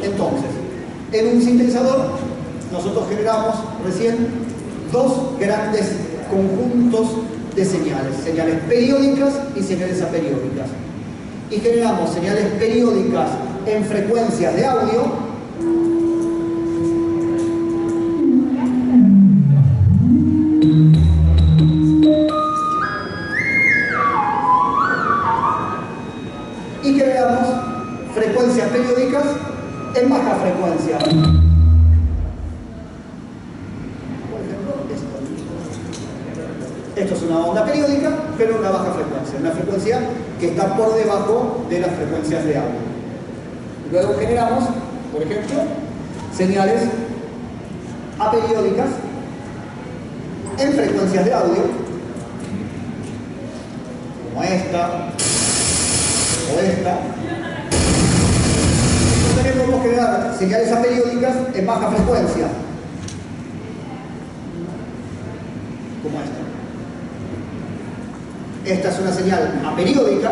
Entonces, en un sintetizador, nosotros generamos recién dos grandes conjuntos de señales. Señales periódicas y señales aperiódicas. Y generamos señales periódicas en frecuencias de audio. Y generamos frecuencias periódicas en baja frecuencia. Por ejemplo, esto es una onda periódica, pero en una baja frecuencia. Una frecuencia que está por debajo de las frecuencias de audio. Luego generamos, por ejemplo, señales aperiódicas en frecuencias de audio, como esta o esta. También podemos generar señales aperiódicas en baja frecuencia, como esta. Esta es una señal aperiódica,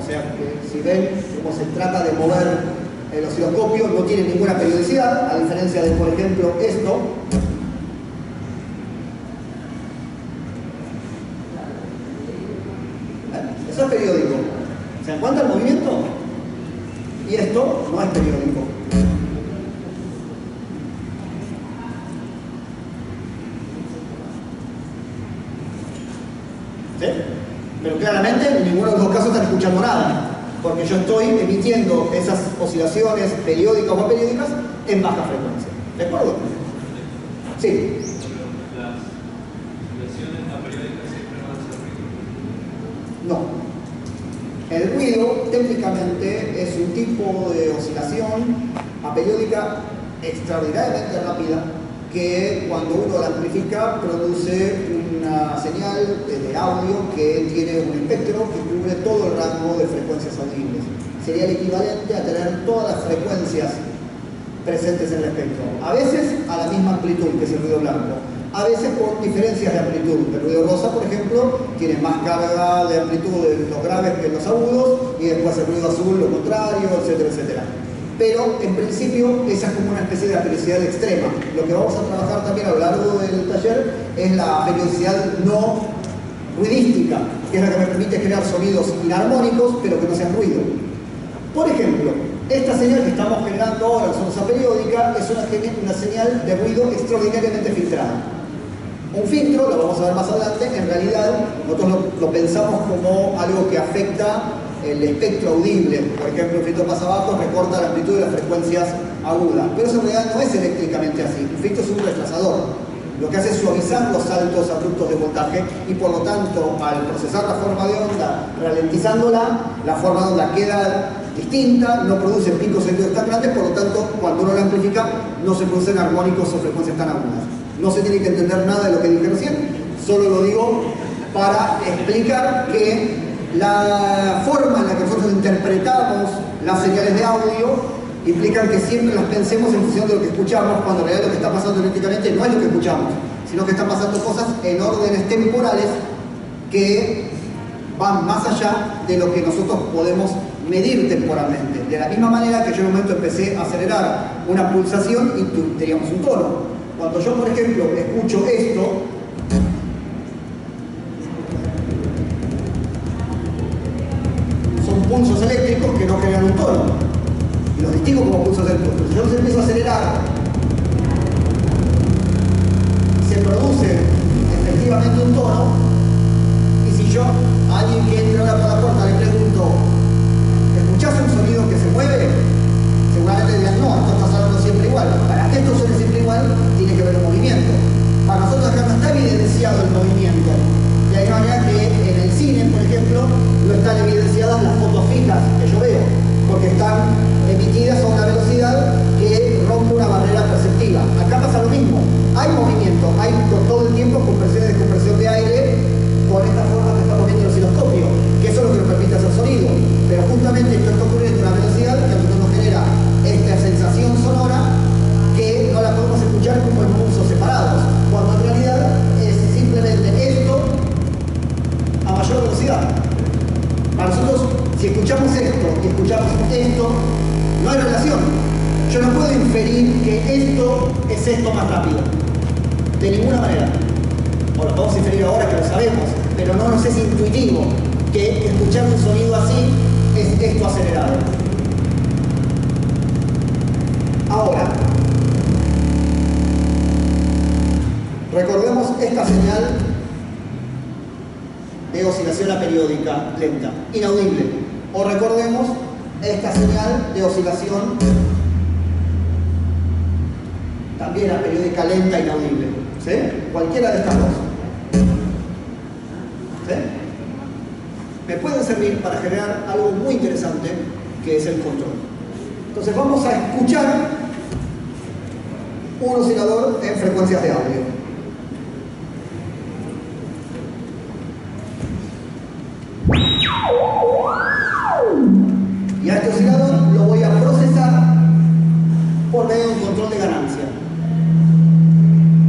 o sea que si ven cómo se trata de mover el osciloscopio, no tiene ninguna periodicidad, a diferencia de, por ejemplo, esto. Eso es periódico. ¿Se dan cuenta el movimiento? Y esto no es periódico. ¿Sí? Pero claramente en ninguno de los dos casos están escuchando nada, porque yo estoy emitiendo esas oscilaciones periódicas o aperiódicas en baja frecuencia. ¿De acuerdo? Sí. Las oscilaciones aperiódicas siempre van a ser ruido. No. El ruido técnicamente es un tipo de oscilación aperiódica extraordinariamente rápida que cuando uno la amplifica produce una señal de audio que tiene un espectro que cubre todo el rango de frecuencias audibles. Sería el equivalente a tener todas las frecuencias presentes en el espectro. A veces a la misma amplitud, que es el ruido blanco. A veces por diferencias de amplitud. El ruido rosa, por ejemplo, tiene más carga de amplitud en los graves que en los agudos, y después el ruido azul lo contrario, etcétera, etcétera. Pero en principio esa es como una especie de periodicidad extrema. Lo que vamos a trabajar también a lo largo del taller es la periodicidad no ruidística, que es la que me permite generar sonidos inarmónicos, pero que no sean ruido. Por ejemplo, esta señal que estamos generando ahora, la sonda periódica, es una señal de ruido extraordinariamente filtrada. Un filtro, lo vamos a ver más adelante, en realidad nosotros lo pensamos como algo que afecta el espectro audible. Por ejemplo, un filtro más abajo recorta la amplitud de las frecuencias agudas, pero eso en realidad no es eléctricamente así. Un filtro es un retrasador. Lo que hace es suavizar los saltos abruptos de voltaje y por lo tanto, al procesar la forma de onda, ralentizándola, la forma de onda queda distinta, no produce picos eléctricos tan grandes, por lo tanto, cuando uno la amplifica, no se producen armónicos o frecuencias tan agudas. No se tiene que entender nada de lo que dije recién, solo lo digo para explicar que la forma en la que nosotros interpretamos las señales de audio implican que siempre las pensemos en función de lo que escuchamos, cuando en realidad lo que está pasando eléctricamente no es lo que escuchamos, sino que están pasando cosas en órdenes temporales que van más allá de lo que nosotros podemos medir temporalmente. De la misma manera que yo en un momento empecé a acelerar una pulsación y teníamos un tono. Cuando yo, por ejemplo, escucho esto, son pulsos eléctricos que no generan un tono. Y los distingo como pulsos eléctricos. Si yo los empiezo a acelerar, se produce efectivamente un tono. Y si yo, a alguien que entra ahora por la puerta, le pregunto, ¿escuchás un sonido que se mueve? Seguramente dirán, no, esto está sonando siempre igual. Para que esto suene siempre igual, tiene que haber un movimiento. Para nosotros acá no está evidenciado el movimiento. De ahí manera que en el cine, por ejemplo, no están evidenciadas las fotos fijas que yo veo, porque están emitidas a una velocidad que rompe una barrera perceptiva. Acá pasa lo mismo. Hay movimiento, hay todo el tiempo compresión y descompresión de aire con esta forma que estamos viendo en el osciloscopio, que eso es lo que nos permite hacer sonido. Pero justamente esto está ocurriendo a una velocidad que a nosotros nos genera esta sensación sonora que no la podemos escuchar como en pulsos separados, cuando en realidad es simplemente esto a mayor velocidad. Para nosotros, si escuchamos esto y escuchamos esto, No hay relación. Yo no puedo inferir que esto es esto más rápido. De ninguna manera. O lo podemos inferir ahora que lo sabemos, pero no nos es intuitivo que escuchar un sonido así es esto acelerado. Ahora, recordemos esta señal de oscilación aperiódica lenta, inaudible. O recordemos esta señal de oscilación también aperiódica lenta, inaudible. ¿Sí? Cualquiera de estas dos. ¿Sí? Me pueden servir para generar algo muy interesante, que es el control. Entonces vamos a escuchar un oscilador en frecuencias de audio. Y a este oscilador lo voy a procesar por medio de un control de ganancia.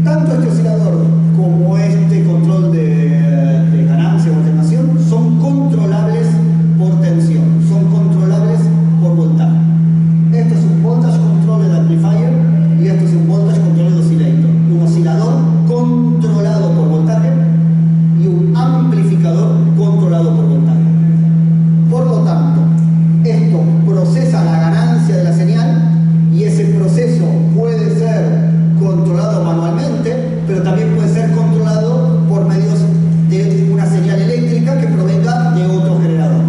Tanto este oscilador como este control de ganancia o alternación son controlables por tensión, son controlables por voltaje. Esto es un voltage controlled amplifier y esto es un voltage controlled oscillator. Un oscilador controlado por voltaje y un amplificador controlado por voltaje. Por lo tanto, esto procesa la ganancia de la señal y ese proceso puede ser controlado manualmente, pero también puede ser controlado por medios de una señal eléctrica que provenga de otro generador.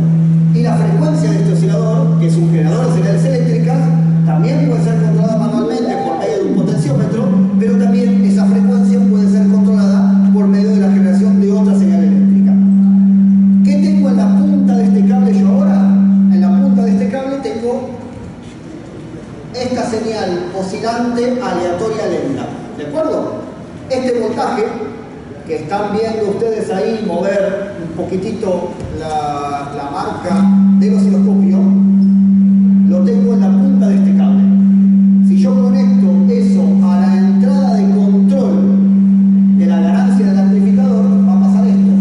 Y la frecuencia de este oscilador, que es un generador de señales eléctricas, también puede ser controlada manualmente por medio de un potenciómetro, pero también esa frecuencia puede ser controlada por medio de la generación de otra señal eléctrica. ¿Qué tengo en la punta de este cable yo ahora? En la punta de este cable tengo esta señal oscilante aleatoria lenta. ¿De acuerdo? Este voltaje, que están viendo ustedes ahí mover un poquitito la marca del osciloscopio, lo tengo en la punta de este cable. Si yo conecto eso a la entrada de control de la ganancia del amplificador, va a pasar esto.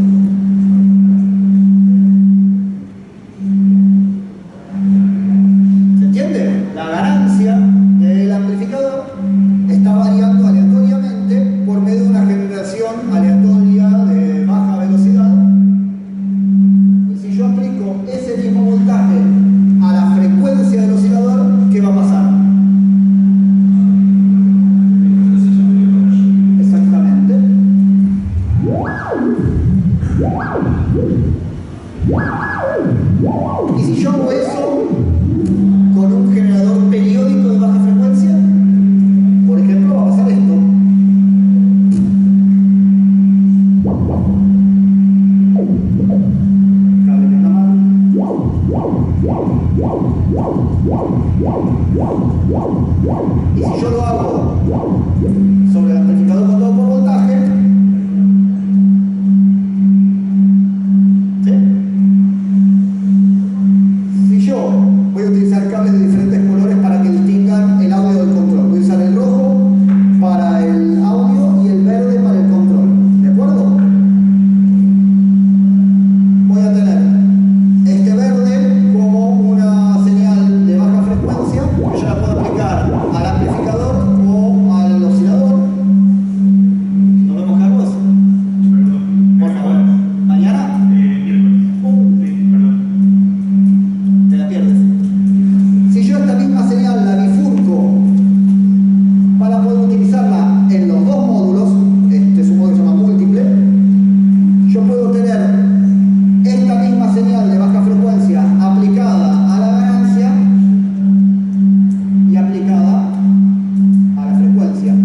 ¿Se entiende? La ganancia del amplificador está variando aleatoriamente por medio de una generación aleatoria de baja velocidad. Y si yo aplico ese mismo voltaje a la frecuencia del oscilador, ¿qué va a pasar? Exactamente. Y si yo hago eso con un generador periódico de baja frecuencia, por ejemplo, va a pasar esto. Cable que anda mal. Y si yo lo hago sobre el amplificador controlado por voltaje, ¿sí? Si yo voy a utilizar cables de diferentes colores para que distingan el audio del control. Voy a usar el rojo para el audio y el verde para el control. ¿De acuerdo? Voy a tener este verde como una señal de baja frecuencia, que yo la puedo aplicar al amplificador o al oscilador. ¿Nos vemos, Carlos? Por favor. ¿Mañana? Te la pierdes. Si yo esta misma señal la bifurco para poder utilizarla en los dos módulos, este es un módulo que se llama múltiple, yo puedo tener esta misma señal de baja frecuencia aplicada a la ganancia y aplicada a la frecuencia.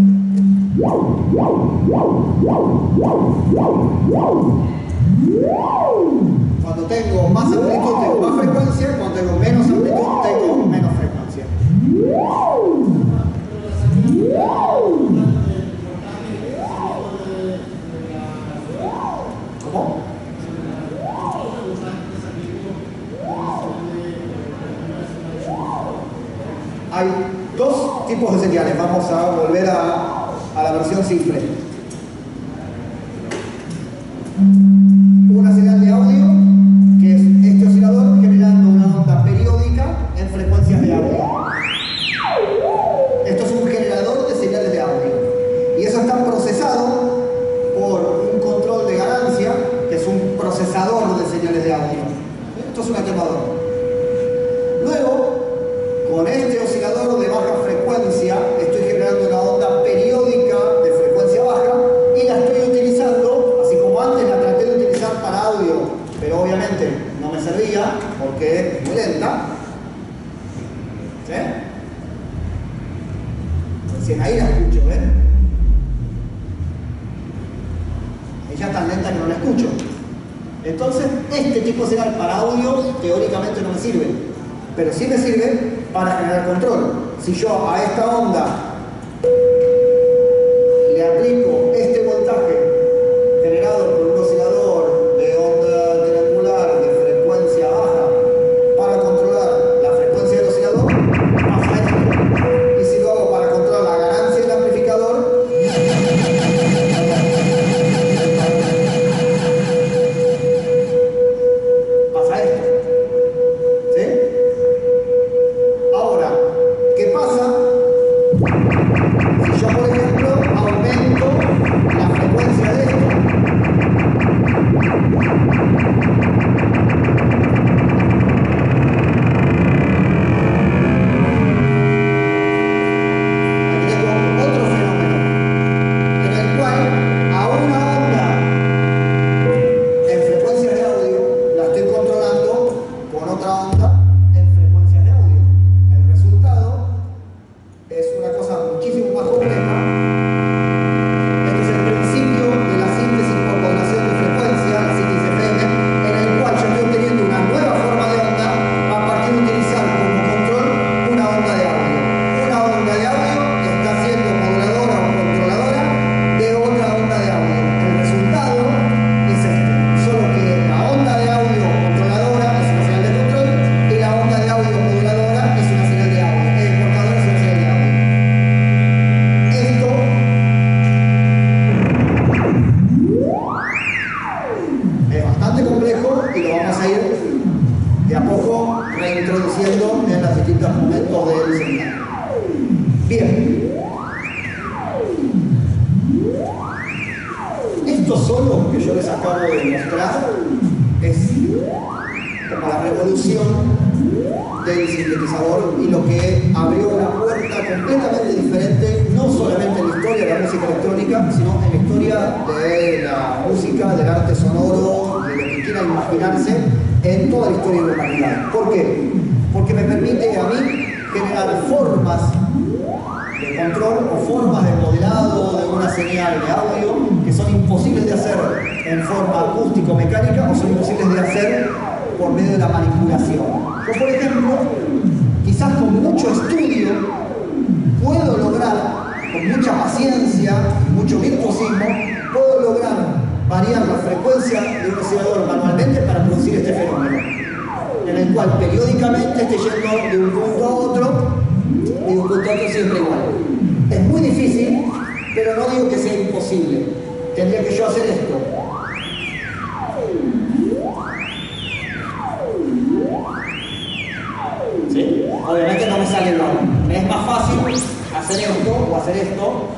Cuando tengo más amplitud tengo más frecuencia, cuando tengo menos amplitud tengo menos frecuencia. ¿Cómo? Hay dos tipos de señales. Vamos a volver a la versión simple. Una señal de audio, que es este oscilador generando una onda periódica en frecuencias de audio. señales de audio. Esto es un atenuador. Luego, con este oscilador de baja frecuencia, estoy generando una onda periódica de frecuencia baja y la estoy utilizando, así como antes la traté de utilizar para audio, pero obviamente no me servía porque es muy lenta. ¿Sí? Recién ahí la escucho, ¿ven? Ella es tan lenta que no la escucho. Entonces, este tipo de señal para audio teóricamente no me sirve, pero sí me sirve para generar control. Si yo a esta onda le aplico este voltaje generado por un oscilador de onda triangular de frecuencia baja para controlar la frecuencia del oscilador, pasa esto. Y si lo hago para controlar la ganancia del amplificador, pasa esto. ¿Sí? Ahora, ¿qué pasa si yo, por ejemplo, aumento la frecuencia de esto? Aquí tengo otro fenómeno en el cual a una onda en frecuencias de audio la estoy controlando con otra onda en frecuencias de audio. El resultado es una cosa muchísimo más compleja. Este es el principio de la síntesis por modulación de frecuencia, la síntesis FM, en el cual yo estoy obteniendo una nueva forma de onda a partir de utilizar como control una onda de audio. Una onda de audio que está siendo moduladora o controladora de otra onda de audio. El resultado es este, solo que la onda de audio controladora es una señal de control y la onda de audio moduladora es una señal de audio. Portadora es una señal de audio. Esto es bastante complejo y lo vamos a ir de a poco reintroduciendo en los distintos momentos del seminario. Bien. Esto solo que yo les acabo de mostrar es como la revolución del sintetizador y lo que abrió una puerta completamente diferente, no solamente en la historia de la música electrónica, sino en la historia de la música, del arte sonoro, de lo que quiera imaginarse, en toda la historia de la humanidad. ¿Por qué? Porque me permite a mí generar formas de control o formas de modelado de una señal de audio que son imposibles de hacer en forma acústico-mecánica o son imposibles de hacer por medio de la manipulación. Yo, por ejemplo, quizás con mucho estudio puedo lograr, con mucha paciencia, mucho virtuosismo, puedo lograr variar la frecuencia de un oscilador manualmente para producir este fenómeno, en el cual periódicamente esté yendo de un punto a otro y de un punto a otro siempre igual. Es muy difícil, pero no digo que sea imposible. Tendría que yo hacer esto. ¿Sí? Obviamente no me sale igual. Me es más fácil hacer esto o hacer esto,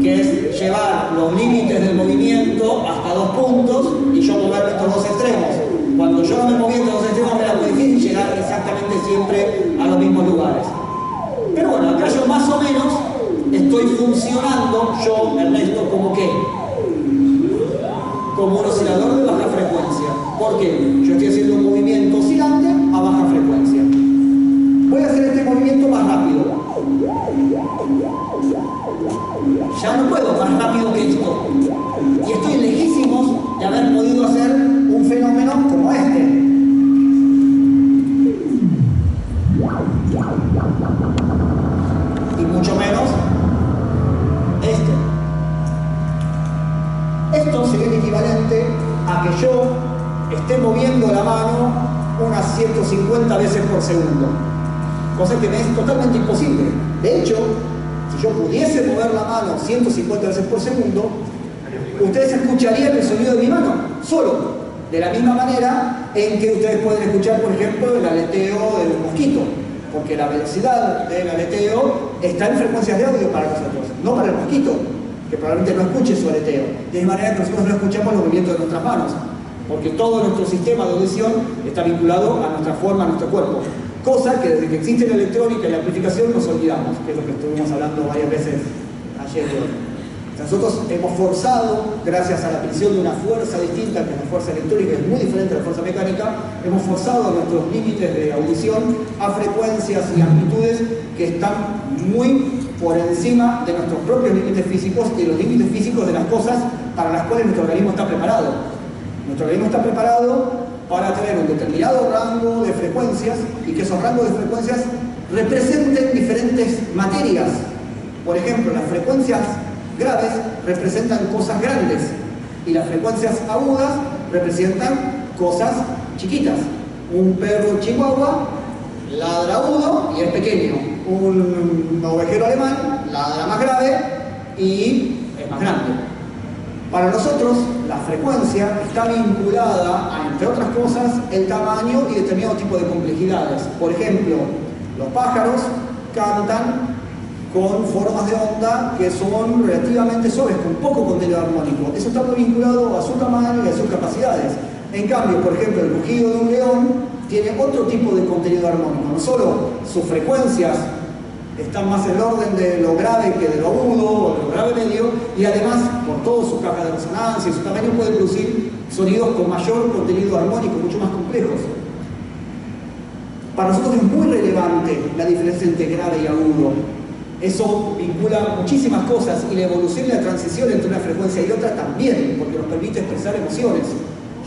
que es llevar los límites del movimiento hasta 2 puntos y yo moverme estos 2 extremos. Cuando yo no me moví estos 2 extremos me era muy difícil llegar exactamente siempre a los mismos lugares. Pero bueno, acá yo más o menos estoy funcionando, yo, Ernesto, como que como un oscilador de baja frecuencia. ¿Por qué? Yo estoy haciendo un movimiento oscilante a baja frecuencia. Voy a hacer este movimiento más rápido. Ya no puedo más rápido que esto. Y estoy lejísimos de haber podido hacer un fenómeno como este. Y mucho menos este. Esto sería el equivalente a que yo esté moviendo la mano unas 150 veces por segundo. Cosa que me es totalmente imposible. De hecho, si yo pudiese mover la mano 150 veces por segundo, ustedes escucharían el sonido de mi mano, solo. De la misma manera en que ustedes pueden escuchar, por ejemplo, el aleteo del mosquito. Porque la velocidad del aleteo está en frecuencias de audio para nosotros, no para el mosquito, que probablemente no escuche su aleteo. De manera que nosotros no escuchamos los movimientos de nuestras manos, porque todo nuestro sistema de audición está vinculado a nuestra forma, a nuestro cuerpo. Cosa que desde que existe la electrónica y la amplificación nos olvidamos, que es lo que estuvimos hablando varias veces ayer y hoy. Nosotros hemos forzado, gracias a la presión de una fuerza distinta, que es la fuerza electrónica, es muy diferente a la fuerza mecánica, hemos forzado nuestros límites de audición a frecuencias y amplitudes que están muy por encima de nuestros propios límites físicos y los límites físicos de las cosas para las cuales nuestro organismo está preparado. Nuestro organismo está preparado para tener un determinado rango de frecuencias y que esos rangos de frecuencias representen diferentes materias. Por ejemplo, las frecuencias graves representan cosas grandes y las frecuencias agudas representan cosas chiquitas. Un perro chihuahua ladra agudo y es pequeño. Un ovejero alemán ladra más grave y es más grande. Para nosotros, la frecuencia está vinculada a, entre otras cosas, el tamaño y determinado tipo de complejidades. Por ejemplo, los pájaros cantan con formas de onda que son relativamente suaves, con poco contenido armónico. Eso está muy vinculado a su tamaño y a sus capacidades. En cambio, por ejemplo, el rugido de un león tiene otro tipo de contenido armónico. No solo sus frecuencias están más en el orden de lo grave que de lo agudo o de lo grave medio, y además, por todo su caja de resonancia y su tamaño, puede producir sonidos con mayor contenido armónico, mucho más complejos. Para nosotros es muy relevante la diferencia entre grave y agudo. Eso vincula muchísimas cosas, y la evolución y la transición entre una frecuencia y otra también, porque nos permite expresar emociones.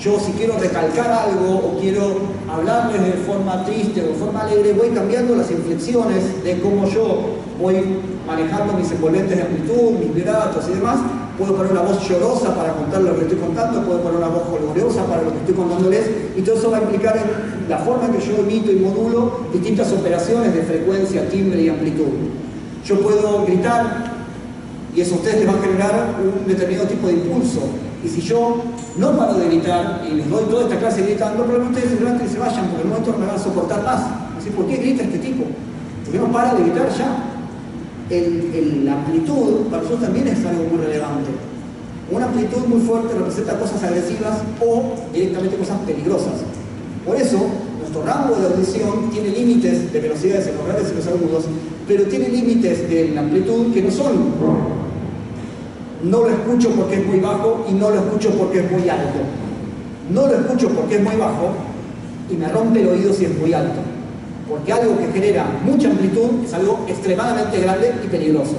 Yo, si quiero recalcar algo o quiero hablarles de forma triste o de forma alegre, voy cambiando las inflexiones de cómo yo voy manejando mis envolventes de amplitud, mis vibratos y demás. Puedo poner una voz llorosa para contar lo que estoy contando, puedo poner una voz jolgoreosa para lo que estoy contándoles, y todo eso va a implicar en la forma en que yo emito y modulo distintas operaciones de frecuencia, timbre y amplitud. Yo puedo gritar y eso a ustedes les va a generar un determinado tipo de impulso. Y si yo no paro de gritar y les doy toda esta clase gritando, probablemente ustedes se levanten y se vayan, porque en un momento no me van a soportar más. Así, ¿por qué grita este tipo? ¿Por qué no para de gritar ya? La amplitud para nosotros también es algo muy relevante. Una amplitud muy fuerte representa cosas agresivas o directamente cosas peligrosas. Por eso, nuestro rango de audición tiene límites de velocidades en los graves y los agudos, pero tiene límites de la amplitud que no son no lo escucho porque es muy bajo y no lo escucho porque es muy alto. No lo escucho porque es muy bajo y me rompe el oído si es muy alto. Porque algo que genera mucha amplitud es algo extremadamente grande y peligroso.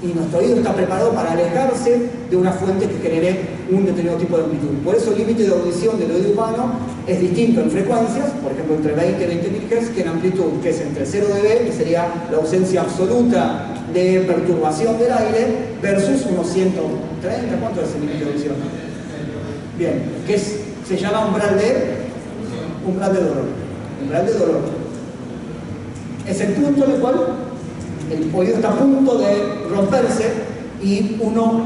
Y nuestro oído está preparado para alejarse de una fuente que genere un determinado tipo de amplitud. Por eso el límite de audición del oído humano es distinto en frecuencias, por ejemplo entre 20 y 20.000 Hz, que en amplitud, que es entre 0 dB, que sería la ausencia absoluta de perturbación del aire, versus unos 130, ¿cuánto es el límite de audición? Bien, que se llama umbral de dolor. Umbral de dolor. Es el punto en el cual el oído está a punto de romperse y uno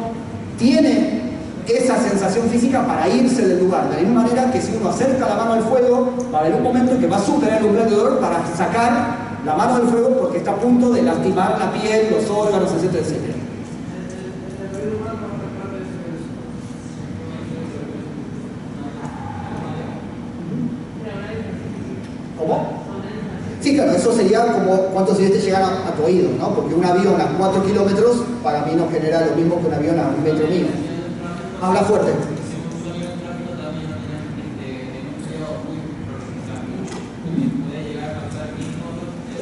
tiene esa sensación física para irse del lugar. De la misma manera que si uno acerca la mano al fuego, va a haber un momento en que va a superar el umbral de dolor para sacar la mano del fuego porque está a punto de lastimar la piel, los órganos, etcétera, etcétera. ¿Cómo? Sí, claro, eso sería como cuántos accidentes llegan a tu oído, ¿no? Porque un avión a 4 kilómetros para mí no genera lo mismo que un avión a 1 metro mío. Habla fuerte.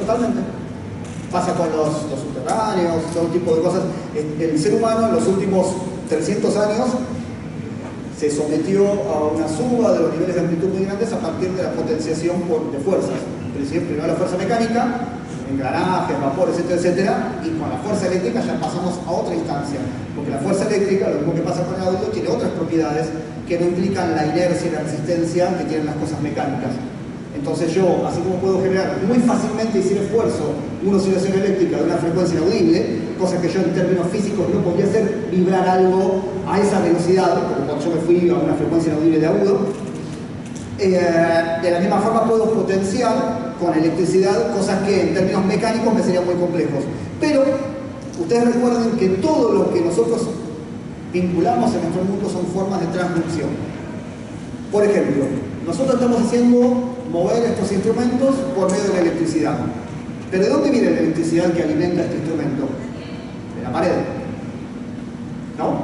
Totalmente. Pasa con los subterráneos, todo tipo de cosas. El ser humano en los últimos 300 años se sometió a una suba de los niveles de amplitud muy grandes a partir de la potenciación de fuerzas. Primero la fuerza mecánica, engranajes, vapor, etcétera, etcétera, y con la fuerza eléctrica ya pasamos a otra instancia, porque la fuerza eléctrica, lo mismo que pasa con el audio, tiene otras propiedades que no implican la inercia y la resistencia que tienen las cosas mecánicas. Entonces yo, así como puedo generar muy fácilmente y sin esfuerzo una oscilación eléctrica de una frecuencia inaudible, cosa que yo en términos físicos no podría hacer vibrar algo a esa velocidad, como cuando yo me fui a una frecuencia inaudible de agudo, de la misma forma puedo potenciar con electricidad cosas que en términos mecánicos me serían muy complejos. Pero ustedes recuerden que todo lo que nosotros vinculamos en nuestro mundo son formas de transducción. Por ejemplo, nosotros estamos haciendo mover estos instrumentos por medio de la electricidad. ¿Pero de dónde viene la electricidad que alimenta este instrumento? De la pared. ¿No?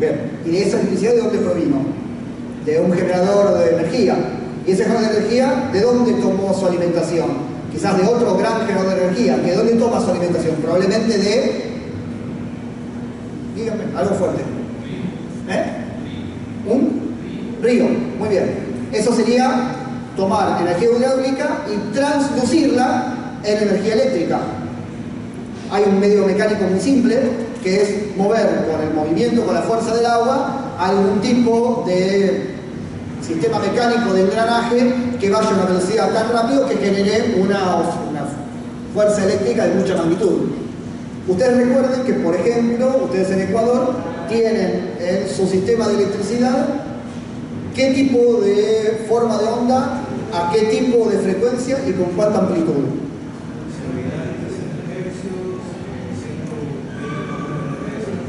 Bien. ¿Y de esa electricidad de dónde provino? De un generador de energía. ¿Y ese generador de energía de dónde tomó su alimentación? Quizás de otro gran generador de energía. ¿De dónde toma su alimentación? Probablemente de... Díganme, algo fuerte. ¿Un río? Muy bien. Eso sería tomar energía hidráulica y transducirla en energía eléctrica. Hay un medio mecánico muy simple que es mover con el movimiento, con la fuerza del agua, algún tipo de sistema mecánico de engranaje que vaya a una velocidad tan rápido que genere una fuerza eléctrica de mucha magnitud. Ustedes recuerden que, por ejemplo, ustedes en Ecuador tienen en su sistema de electricidad qué tipo de forma de onda, a qué tipo de frecuencia y con cuánta amplitud.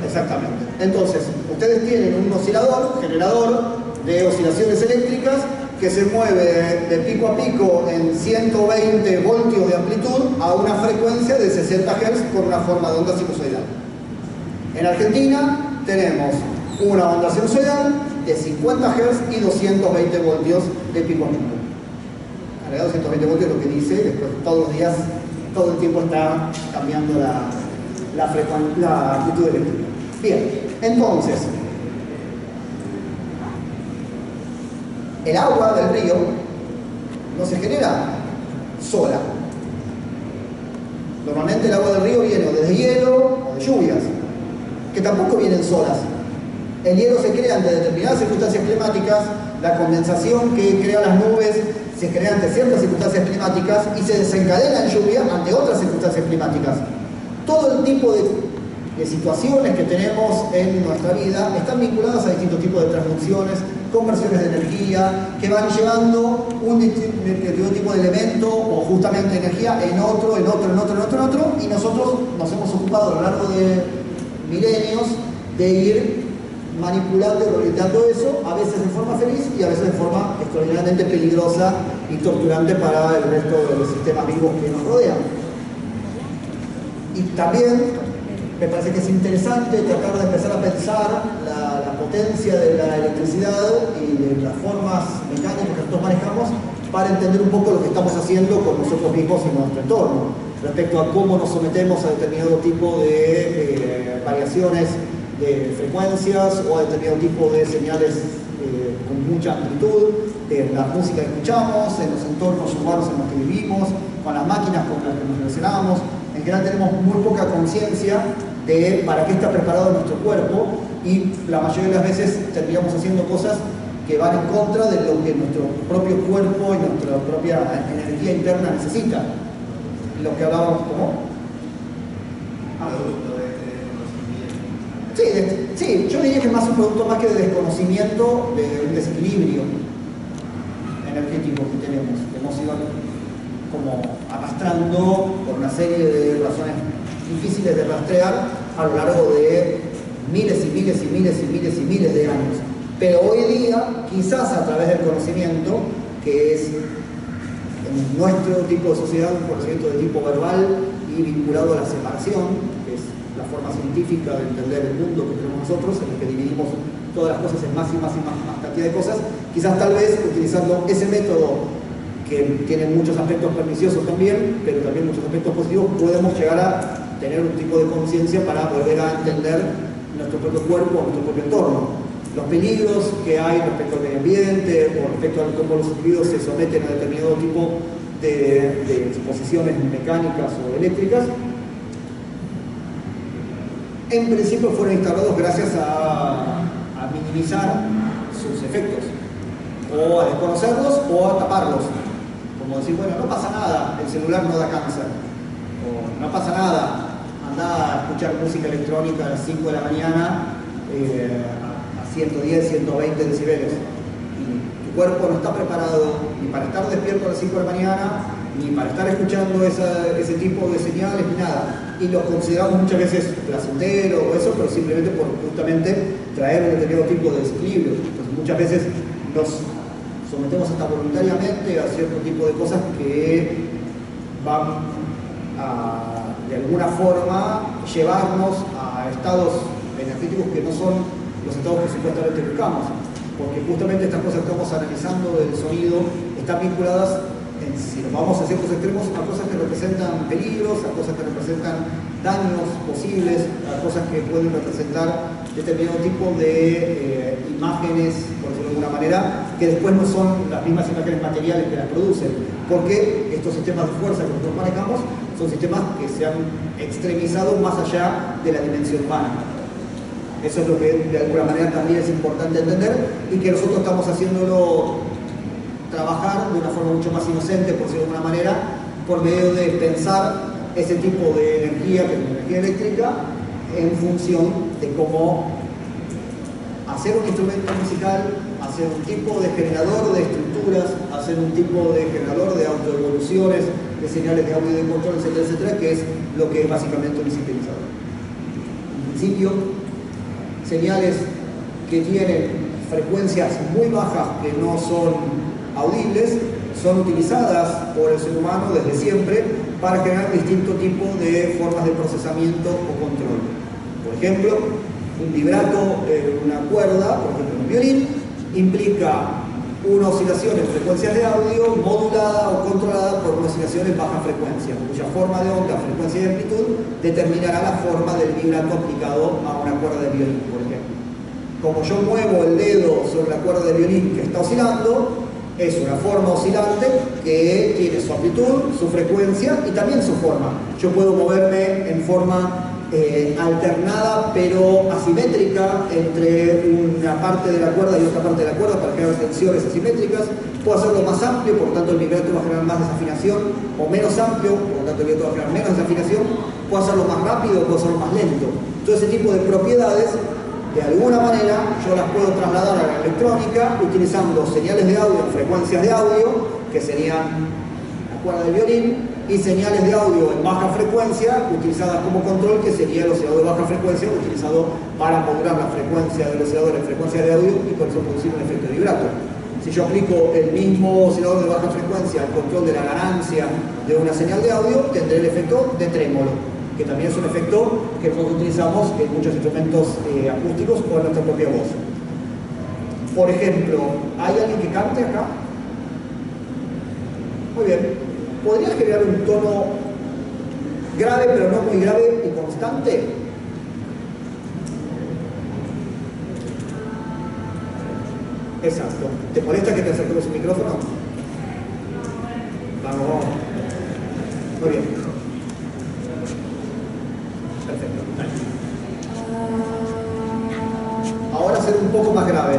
Exactamente. Entonces, ustedes tienen un oscilador, generador de oscilaciones eléctricas que se mueve de pico a pico en 120 voltios de amplitud a una frecuencia de 60 Hz con una forma de onda sinusoidal. En Argentina tenemos una onda sinusoidal de 50 Hz y 220 voltios de pico a pico. En realidad 220 voltios es lo que dice, después todos los días, todo el tiempo está cambiando la amplitud eléctrica. Bien, entonces, el agua del río no se genera sola. Normalmente el agua del río viene o de hielo o de lluvias, que tampoco vienen solas. El hielo se crea ante determinadas circunstancias climáticas, la condensación que crea las nubes se crea ante ciertas circunstancias climáticas y se desencadena en lluvia ante otras circunstancias climáticas. Todo el tipo de situaciones que tenemos en nuestra vida están vinculadas a distintos tipos de transducciones, conversiones de energía, que van llevando un determinado tipo de elemento o justamente energía en otro, y nosotros nos hemos ocupado a lo largo de milenios de ir manipulando y orientando eso, a veces de forma feliz y a veces de forma extraordinariamente peligrosa y torturante para el resto de los sistemas vivos que nos rodean. Y también me parece que es interesante tratar de empezar a pensar la potencia de la electricidad y de las formas mecánicas que nosotros manejamos para entender un poco lo que estamos haciendo con nosotros mismos y nuestro entorno, respecto a cómo nos sometemos a determinado tipo de variaciones de frecuencias o a determinado tipo de señales con mucha amplitud, en la música que escuchamos, en los entornos urbanos en los que vivimos, con las máquinas con las que nos relacionamos. En general tenemos muy poca conciencia de para qué está preparado nuestro cuerpo y la mayoría de las veces terminamos haciendo cosas que van en contra de lo que nuestro propio cuerpo y nuestra propia energía interna necesita. Lo que hablábamos, ¿cómo? Sí, yo diría que es más un producto más que de desconocimiento, de un desequilibrio energético que tenemos, que hemos ido como arrastrando por una serie de razones difíciles de rastrear a lo largo de miles y miles y miles y miles y miles de años. Pero hoy día, quizás a través del conocimiento, que es en nuestro tipo de sociedad un conocimiento de tipo verbal y vinculado a la separación, que es la forma científica de entender el mundo que tenemos nosotros, en el que dividimos todas las cosas en más y más y más cantidad de cosas, quizás tal vez utilizando ese método que tiene muchos aspectos perniciosos también, pero también muchos aspectos positivos, podemos llegar a tener un tipo de conciencia para volver a entender nuestro propio cuerpo, nuestro propio entorno. Los peligros que hay respecto al medio ambiente o respecto a cómo los individuos se someten a determinado tipo de exposiciones mecánicas o eléctricas, en principio fueron instalados gracias a minimizar sus efectos, o a desconocerlos o a taparlos. Como decir, bueno, no pasa nada, el celular no da cáncer, o no pasa nada, anda a escuchar música electrónica a las 5 de la mañana a 110, 120 decibeles. Y tu cuerpo no está preparado ni para estar despierto a las 5 de la mañana, ni para estar escuchando ese tipo de señales, ni nada. Y los consideramos muchas veces placenteros o eso, pero simplemente por justamente traer un determinado tipo de desequilibrio. Entonces muchas veces nos sometemos hasta voluntariamente a cierto tipo de cosas que van a, de alguna forma, llevarnos a estados energéticos que no son los estados que supuestamente buscamos. Porque justamente estas cosas que estamos analizando del sonido están vinculadas, si nos vamos a ciertos extremos, a cosas que representan peligros, a cosas que representan daños posibles, a cosas que pueden representar determinado tipo de imágenes, por decirlo de alguna manera, que después no son las mismas imágenes materiales que las producen, porque estos sistemas de fuerza que nosotros manejamos son sistemas que se han extremizado más allá de la dimensión humana. Eso es lo que de alguna manera también es importante entender y que nosotros estamos haciéndolo trabajar de una forma mucho más inocente, por decirlo de alguna manera, por medio de pensar ese tipo de energía, que es la energía eléctrica, en función de cómo hacer un instrumento musical, hacer un tipo de generador de estructuras, hacer un tipo de generador de autoevoluciones, de señales de audio y de control, etcétera, etcétera, que es lo que es básicamente un sintetizador. En principio, señales que tienen frecuencias muy bajas que no son audibles son utilizadas por el ser humano desde siempre para generar distintos tipos de formas de procesamiento o control. Por ejemplo, un vibrato en una cuerda, por ejemplo en un violín, implica una oscilación en frecuencias de audio modulada o controlada por una oscilación en baja frecuencia, cuya forma de onda, frecuencia y amplitud determinará la forma del vibrato aplicado a una cuerda de violín, por ejemplo. Como yo muevo el dedo sobre la cuerda de violín que está oscilando, es una forma oscilante que tiene su amplitud, su frecuencia y también su forma. Yo puedo moverme en forma alternada pero asimétrica entre una parte de la cuerda y otra parte de la cuerda para crear tensiones asimétricas. Puedo hacerlo más amplio, por lo tanto el vibrato va a generar más desafinación, o menos amplio, por lo tanto el vibrato va a generar menos desafinación. Puedo hacerlo más rápido, puedo hacerlo más lento. Todo ese tipo de propiedades, de alguna manera, yo las puedo trasladar a la electrónica utilizando señales de audio en frecuencias de audio, que serían la cuerda del violín, y señales de audio en baja frecuencia utilizadas como control, que sería el oscilador de baja frecuencia utilizado para modular la frecuencia del oscilador en frecuencia de audio y por eso producir un efecto de vibrato. Si yo aplico el mismo oscilador de baja frecuencia al control de la ganancia de una señal de audio, tendré el efecto de trémolo, que también es un efecto que nosotros utilizamos en muchos instrumentos acústicos o en nuestra propia voz. Por ejemplo, ¿hay alguien que cante acá? Muy bien. ¿Podría generar un tono grave, pero no muy grave y constante? Exacto. ¿Te molesta que te acerques el micrófono? Vamos. Muy bien. Perfecto. Ahora ser un poco más grave.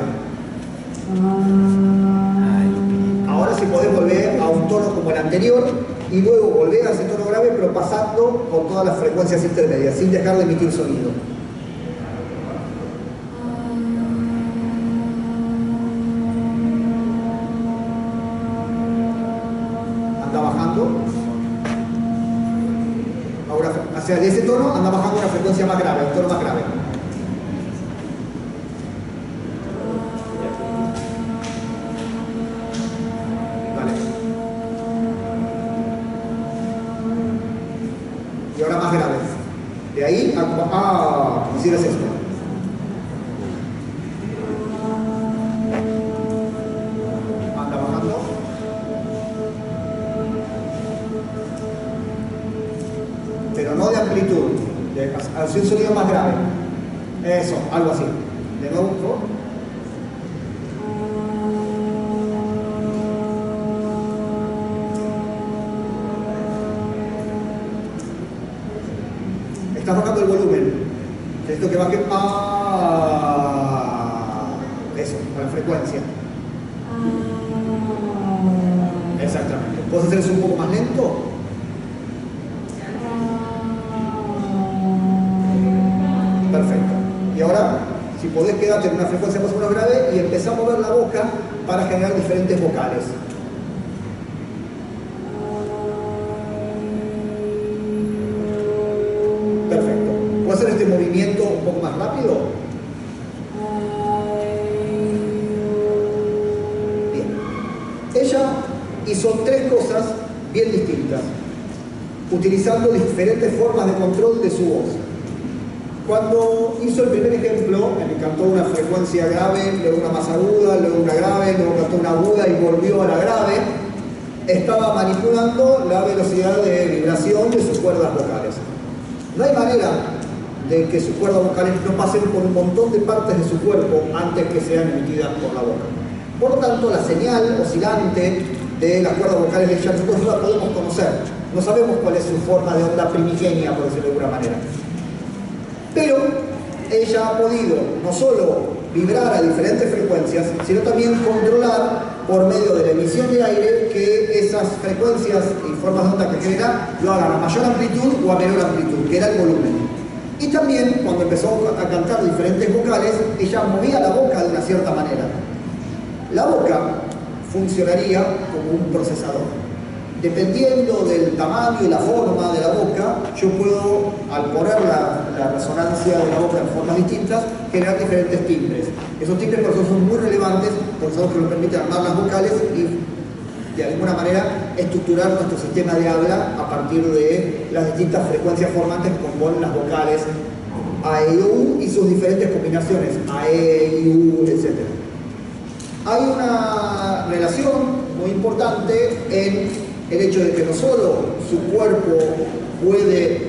Ahora sí podés volver a un tono como el anterior y luego volver a ese tono grave, pero pasando con todas las frecuencias intermedias, sin dejar de emitir sonido. Anda bajando. Ahora, hacia ese tono anda bajando una frecuencia más grave, un tono más grave. Y ahora más grave. De ahí a como si esto. Anda bajando. Pero no de amplitud, hacia un sonido más grave. Eso, algo así. De nuevo, por favor. Estás bajando el volumen. Necesito que baje eso, a la frecuencia. Exactamente. ¿Puedes hacer eso un poco más lento? Perfecto. Y ahora, si podés quedarte en una frecuencia más o menos grave y empezar a mover la boca para generar diferentes vocales. más rápido? Bien. Ella hizo tres cosas bien distintas, utilizando diferentes formas de control de su voz. Cuando hizo el primer ejemplo, en que cantó una frecuencia grave, luego una más aguda, luego una grave, luego cantó una aguda y volvió a la grave, estaba manipulando la velocidad de vibración de sus cuerdas vocales. No hay manera de que sus cuerdas vocales no pasen por un montón de partes de su cuerpo antes que sean emitidas por la boca. Por lo tanto, la señal oscilante de las cuerdas vocales de ella nosotros no la podemos conocer. No sabemos cuál es su forma de onda primigenia, por decirlo de alguna manera. Pero ella ha podido no solo vibrar a diferentes frecuencias, sino también controlar por medio de la emisión de aire que esas frecuencias y formas de onda que genera lo hagan a mayor amplitud o a menor amplitud, que era el volumen. Y también, cuando empezó a cantar diferentes vocales, ella movía la boca de una cierta manera. La boca funcionaría como un procesador. Dependiendo del tamaño y la forma de la boca, yo puedo, al poner la resonancia de la boca en formas distintas, generar diferentes timbres. Esos timbres por eso son muy relevantes, porque son los que nos permiten armar las vocales y de alguna manera estructurar nuestro sistema de habla a partir de las distintas frecuencias formantes que componen las vocales A, E, U y sus diferentes combinaciones, A, E, U, etc. Hay una relación muy importante en el hecho de que no solo su cuerpo puede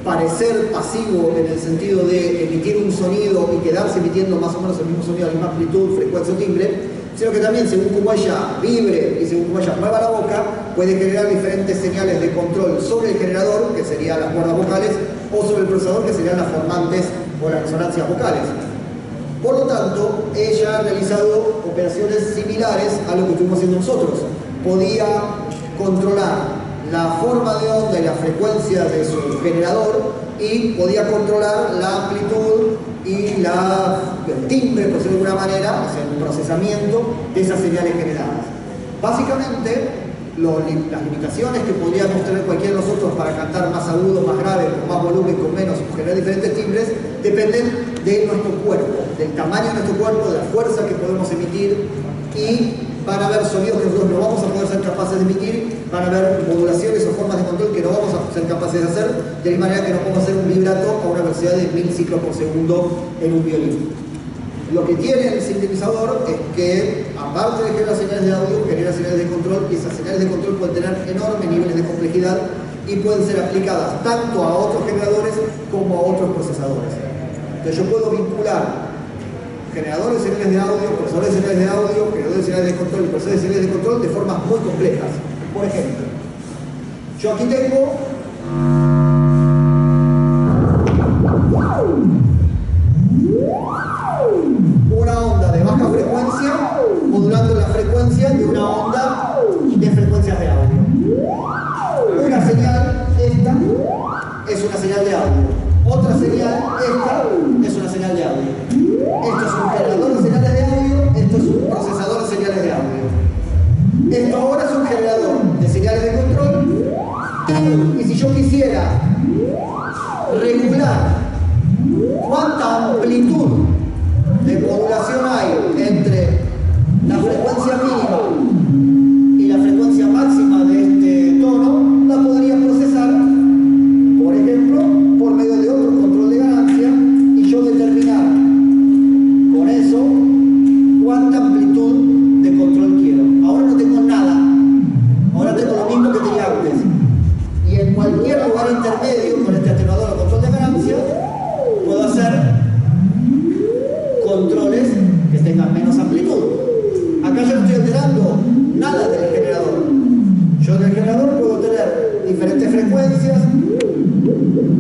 parecer pasivo en el sentido de emitir un sonido y quedarse emitiendo más o menos el mismo sonido a la misma amplitud, frecuencia o timbre, sino que también según como ella vibre y según como ella mueva la boca, puede generar diferentes señales de control sobre el generador, que serían las cuerdas vocales, o sobre el procesador, que serían las formantes o las resonancias vocales. Por lo tanto, ella ha realizado operaciones similares a lo que estuvimos haciendo nosotros. Podía controlar la forma de onda y la frecuencia de su generador y podía controlar la amplitud y el timbre, por decirlo de alguna manera, o sea, el procesamiento de esas señales generadas. Básicamente, las limitaciones que podríamos tener cualquiera de nosotros para cantar más agudo, más grave, con más volumen, con menos, o generar diferentes timbres, dependen de nuestro cuerpo, del tamaño de nuestro cuerpo, de la fuerza que podemos emitir, y van a haber sonidos que nosotros no vamos a poder ser capaces de emitir, van a haber modulaciones o formas de control que no vamos a ser capaces de hacer, de la manera que no podemos hacer un vibrato a una velocidad de 1000 ciclos por segundo en un violín. Lo que tiene el sintetizador es que, aparte de generar señales de audio, genera señales de control, y esas señales de control pueden tener enormes niveles de complejidad y pueden ser aplicadas tanto a otros generadores como a otros procesadores. Entonces yo puedo vincular generadores de señales de audio, procesadores de señales de audio, generadores de señales de control y procesadores de señales de control de formas muy complejas. Por ejemplo, yo aquí tengo una onda de baja frecuencia modulando la frecuencia de una onda de frecuencias de audio. Una señal, esta, es una señal de audio. Otra señal, esta, es una señal de audio. Esto es un generador de señales de audio, esto es un procesador de señales de audio. Esto ahora es un generador de señales de control, y si yo quisiera regular cuánta amplitud de modulación hay entre la frecuencia mínima y la frecuencia máxima de este tono, la podría procesar, por ejemplo, por medio de otro control de ganancia, y yo determinar con eso cuánta amplitud de control quiero. Ahora no tengo nada, ahora tengo lo mismo que tenía antes, y en cualquier lugar intermedio con este atenuador o control de ganancia puedo hacer controles que tengan menos amplitud. Acá yo no estoy alterando nada del generador. Yo en el generador puedo tener diferentes frecuencias,